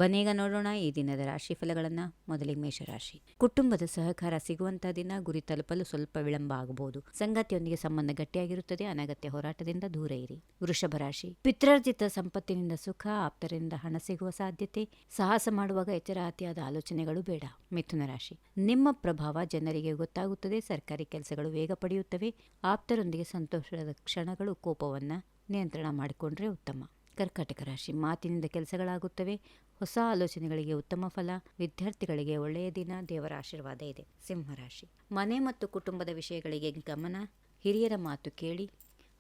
ಬನ್ನೀಗ ನೋಡೋಣ ಈ ದಿನದ ರಾಶಿ ಫಲಗಳನ್ನ. ಮೊದಲಿಗೆ ಮೇಷರಾಶಿ. ಕುಟುಂಬದ ಸಹಕಾರ ಸಿಗುವಂತಹ ದಿನ. ಗುರಿ ತಲುಪಲು ಸ್ವಲ್ಪ ವಿಳಂಬ ಆಗಬಹುದು. ಸಂಗಾತಿಯೊಂದಿಗೆ ಸಂಬಂಧ ಗಟ್ಟಿಯಾಗಿರುತ್ತದೆ. ಅನಗತ್ಯ ಹೋರಾಟದಿಂದ ದೂರ ಇರಿ. ವೃಷಭ ರಾಶಿ. ಪಿತ್ರಾರ್ಜಿತ ಸಂಪತ್ತಿನಿಂದ ಸುಖ, ಆಪ್ತರಿಂದ ಹಣ ಸಿಗುವ ಸಾಧ್ಯತೆ. ಸಾಹಸ ಮಾಡುವಾಗ ಎಚ್ಚರ, ಅತಿಯಾದ ಆಲೋಚನೆಗಳು ಬೇಡ. ಮಿಥುನ ರಾಶಿ. ನಿಮ್ಮ ಪ್ರಭಾವ ಜನರಿಗೆ ಗೊತ್ತಾಗುತ್ತದೆ. ಸರ್ಕಾರಿ ಕೆಲಸಗಳು ವೇಗ ಪಡೆಯುತ್ತವೆ. ಆಪ್ತರೊಂದಿಗೆ ಸಂತೋಷದ ಕ್ಷಣಗಳು. ಕೋಪವನ್ನ ನಿಯಂತ್ರಣ ಮಾಡಿಕೊಂಡ್ರೆ ಉತ್ತಮ. ಕರ್ಕಾಟಕ ರಾಶಿ. ಮಾತಿನಿಂದ ಕೆಲಸಗಳಾಗುತ್ತವೆ. ಹೊಸ ಆಲೋಚನೆಗಳಿಗೆ ಉತ್ತಮ ಫಲ. ವಿದ್ಯಾರ್ಥಿಗಳಿಗೆ ಒಳ್ಳೆಯ ದಿನ. ದೇವರ ಆಶೀರ್ವಾದ ಇದೆ. ಸಿಂಹರಾಶಿ. ಮನೆ ಮತ್ತು ಕುಟುಂಬದ ವಿಷಯಗಳಿಗೆ ಗಮನ. ಹಿರಿಯರ ಮಾತು ಕೇಳಿ.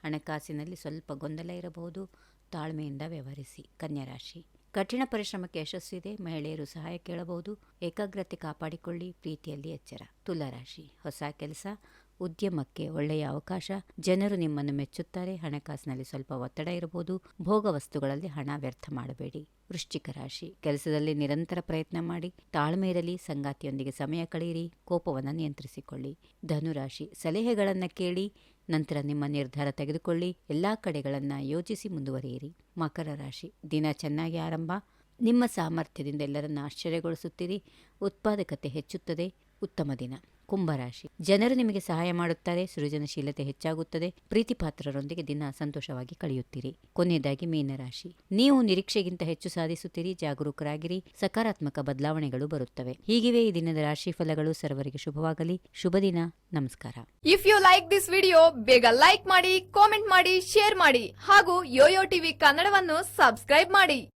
ಹಣಕಾಸಿನಲ್ಲಿ ಸ್ವಲ್ಪ ಗೊಂದಲ ಇರಬಹುದು. ತಾಳ್ಮೆಯಿಂದ ವ್ಯವಹರಿಸಿ. ಕನ್ಯಾ ರಾಶಿ. ಕಠಿಣ ಪರಿಶ್ರಮಕ್ಕೆ ಯಶಸ್ಸಿದೆ. ಮಹಿಳೆಯರು ಸಹಾಯ ಕೇಳಬಹುದು. ಏಕಾಗ್ರತೆ ಕಾಪಾಡಿಕೊಳ್ಳಿ. ಪ್ರೀತಿಯಲ್ಲಿ ಎಚ್ಚರ. ತುಲಾರಾಶಿ. ಹೊಸ ಕೆಲಸ, ಉದ್ಯಮಕ್ಕೆ ಒಳ್ಳೆಯ ಅವಕಾಶ. ಜನರು ನಿಮ್ಮನ್ನು ಮೆಚ್ಚುತ್ತಾರೆ. ಹಣಕಾಸಿನಲ್ಲಿ ಸ್ವಲ್ಪ ಒತ್ತಡ ಇರಬಹುದು. ಭೋಗ ವಸ್ತುಗಳಲ್ಲಿ ಹಣ ವ್ಯರ್ಥ ಮಾಡಬೇಡಿ. ವೃಶ್ಚಿಕ ರಾಶಿ. ಕೆಲಸದಲ್ಲಿ ನಿರಂತರ ಪ್ರಯತ್ನ ಮಾಡಿ. ತಾಳ್ಮೆ ಇರಲಿ. ಸಂಗಾತಿಯೊಂದಿಗೆ ಸಮಯ ಕಳೆಯಿರಿ. ಕೋಪವನ್ನು ನಿಯಂತ್ರಿಸಿಕೊಳ್ಳಿ. ಧನುರಾಶಿ. ಸಲಹೆಗಳನ್ನು ಕೇಳಿ ನಂತರ ನಿಮ್ಮ ನಿರ್ಧಾರ ತೆಗೆದುಕೊಳ್ಳಿ. ಎಲ್ಲಾ ಕಡೆಗಳನ್ನು ಯೋಚಿಸಿ ಮುಂದುವರಿಯಿರಿ. ಮಕರ ರಾಶಿ. ದಿನ ಚೆನ್ನಾಗಿ ಆರಂಭ. ನಿಮ್ಮ ಸಾಮರ್ಥ್ಯದಿಂದ ಎಲ್ಲರನ್ನ ಆಶ್ಚರ್ಯಗೊಳಿಸುತ್ತೀರಿ. ಉತ್ಪಾದಕತೆ ಹೆಚ್ಚುತ್ತದೆ. ಉತ್ತಮ ದಿನ. ಕುಂಭರಾಶಿ. ಜನರು ನಿಮಗೆ ಸಹಾಯ ಮಾಡುತ್ತಾರೆ. ಸೃಜನಶೀಲತೆ ಹೆಚ್ಚಾಗುತ್ತದೆ. ಪ್ರೀತಿಪಾತ್ರರೊಂದಿಗೆ ದಿನ ಸಂತೋಷವಾಗಿ ಕಳೆಯುತ್ತೀರಿ. ಕೊನೆಯದಾಗಿ ಮೀನರಾಶಿ. ನೀವು ನಿರೀಕ್ಷೆಗಿಂತ ಹೆಚ್ಚು ಸಾಧಿಸುತ್ತೀರಿ. ಜಾಗರೂಕರಾಗಿರಿ. ಸಕಾರಾತ್ಮಕ ಬದಲಾವಣೆಗಳು ಬರುತ್ತವೆ. ಹೀಗಿವೆ ಈ ದಿನದ ರಾಶಿ ಫಲಗಳು. ಸರ್ವರಿಗೆ ಶುಭವಾಗಲಿ. ಶುಭ ದಿನ. ನಮಸ್ಕಾರ. If you like this video, ಬೇಗ ಲೈಕ್ ಮಾಡಿ, ಕಾಮೆಂಟ್ ಮಾಡಿ, ಶೇರ್ ಮಾಡಿ ಹಾಗೂ ಯೋಯೋ ಟಿವಿ ಕನ್ನಡವನ್ನು ಸಬ್ಸ್ಕ್ರೈಬ್ ಮಾಡಿ.